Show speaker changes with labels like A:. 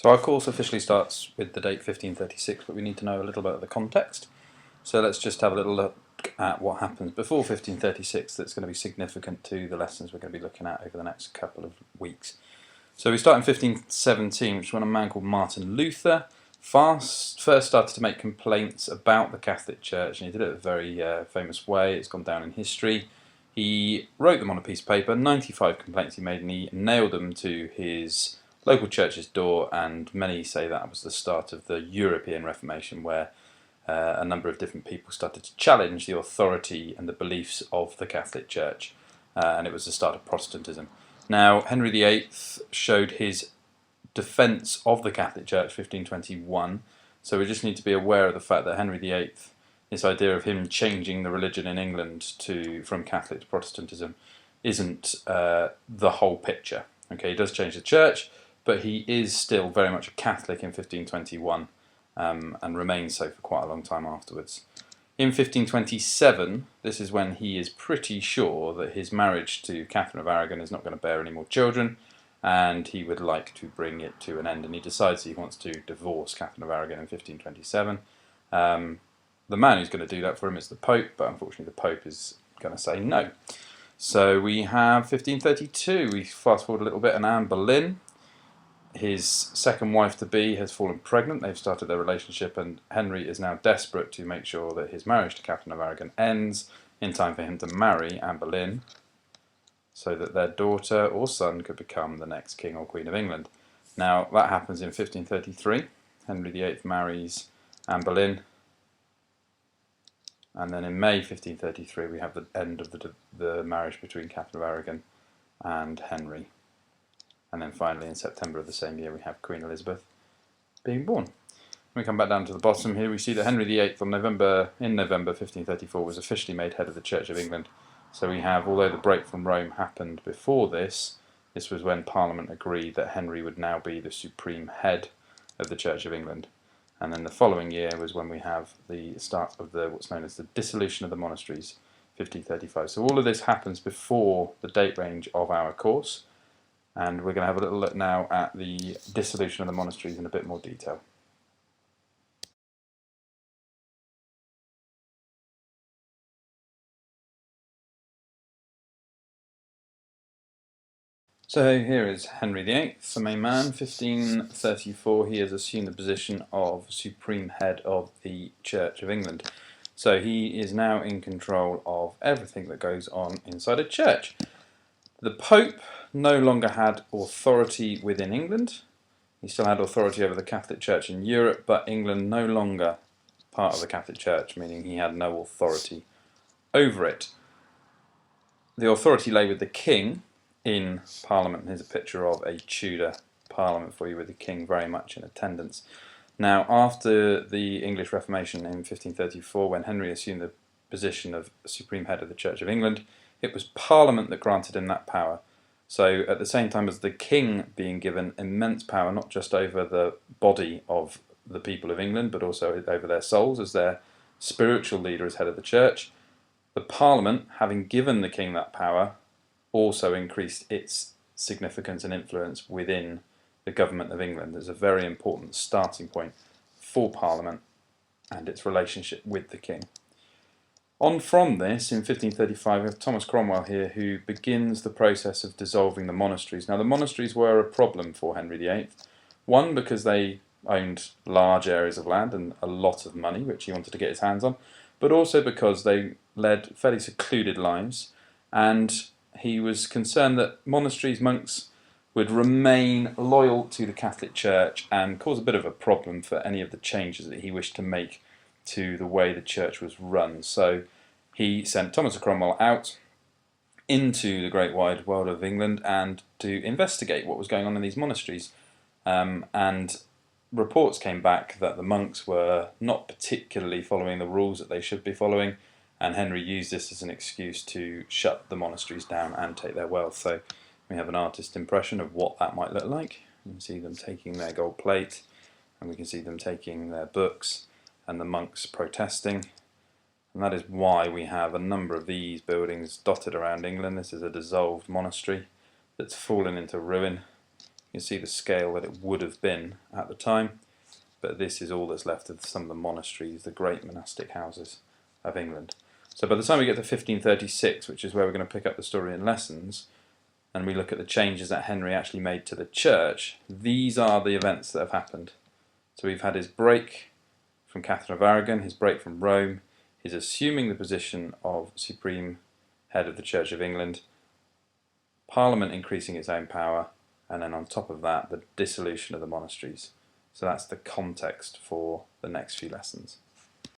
A: So our course officially starts with the date 1536, but we need to know a little bit of the context. So let's just have a little look at what happens before 1536 that's going to be significant to the lessons we're going to be looking at over the next couple of weeks. So we start in 1517, which is when a man called Martin Luther first started to make complaints about the Catholic Church, and he did it in a very famous way. It's gone down in history. He wrote them on a piece of paper, 95 complaints he made, and he nailed them to his local church's door, and many say that was the start of the European Reformation, where a number of different people started to challenge the authority and the beliefs of the Catholic Church, and it was the start of Protestantism. Now, Henry VIII showed his defence of the Catholic Church 1521, so we just need to be aware of the fact that Henry VIII, this idea of him changing the religion in England from Catholic to Protestantism, isn't the whole picture. Okay, he does change the church, but he is still very much a Catholic in 1521 and remains so for quite a long time afterwards. In 1527, this is when he is pretty sure that his marriage to Catherine of Aragon is not going to bear any more children, and he would like to bring it to an end, and he decides he wants to divorce Catherine of Aragon in 1527. The man who's going to do that for him is the Pope, but unfortunately the Pope is going to say no. So we have 1532, we fast forward a little bit, and Anne Boleyn, his second wife-to-be, has fallen pregnant. They've started their relationship, and Henry is now desperate to make sure that his marriage to Catherine of Aragon ends in time for him to marry Anne Boleyn, so that their daughter or son could become the next King or Queen of England. Now, that happens in 1533. Henry VIII marries Anne Boleyn, and then in May 1533 we have the end of the marriage between Catherine of Aragon and Henry. And then finally in September of the same year we have Queen Elizabeth being born. When we come back down to the bottom here, we see that Henry VIII in November 1534 was officially made head of the Church of England. So we have, although the break from Rome happened before this was when Parliament agreed that Henry would now be the supreme head of the Church of England. And then the following year was when we have the start of what's known as the dissolution of the monasteries, 1535. So all of this happens before the date range of our course, and we're going to have a little look now at the dissolution of the monasteries in a bit more detail. So here is Henry VIII, the main man. 1534 he has assumed the position of supreme head of the Church of England. So he is now in control of everything that goes on inside a church. The Pope no longer had authority within England. He still had authority over the Catholic Church in Europe, but England no longer part of the Catholic Church, meaning he had no authority over it. The authority lay with the King in Parliament. Here's a picture of a Tudor Parliament for you, with the King very much in attendance. Now, after the English Reformation in 1534, when Henry assumed the position of supreme head of the Church of England, it was Parliament that granted him that power. So at the same time as the King being given immense power, not just over the body of the people of England, but also over their souls as their spiritual leader as head of the Church, the Parliament, having given the King that power, also increased its significance and influence within the government of England. There's a very important starting point for Parliament and its relationship with the King. On from this, in 1535, we have Thomas Cromwell here, who begins the process of dissolving the monasteries. Now, the monasteries were a problem for Henry VIII. One, because they owned large areas of land and a lot of money, which he wanted to get his hands on, but also because they led fairly secluded lives, and he was concerned that monasteries, monks, would remain loyal to the Catholic Church and cause a bit of a problem for any of the changes that he wished to make to the way the church was run. So he sent Thomas Cromwell out into the great wide world of England and to investigate what was going on in these monasteries. And reports came back that the monks were not particularly following the rules that they should be following, and Henry used this as an excuse to shut the monasteries down and take their wealth. So we have an artist's impression of what that might look like. You can see them taking their gold plate, and we can see them taking their books, and the monks protesting. And that is why we have a number of these buildings dotted around England. This is a dissolved monastery that's fallen into ruin. You can see the scale that it would have been at the time, but this is all that's left of some of the monasteries, the great monastic houses of England. So by the time we get to 1536, which is where we're going to pick up the story in lessons, and we look at the changes that Henry actually made to the church, these are the events that have happened. So we've had his break from Catherine of Aragon, his break from Rome, his assuming the position of supreme head of the Church of England, Parliament increasing its own power, and then on top of that, the dissolution of the monasteries. So that's the context for the next few lessons.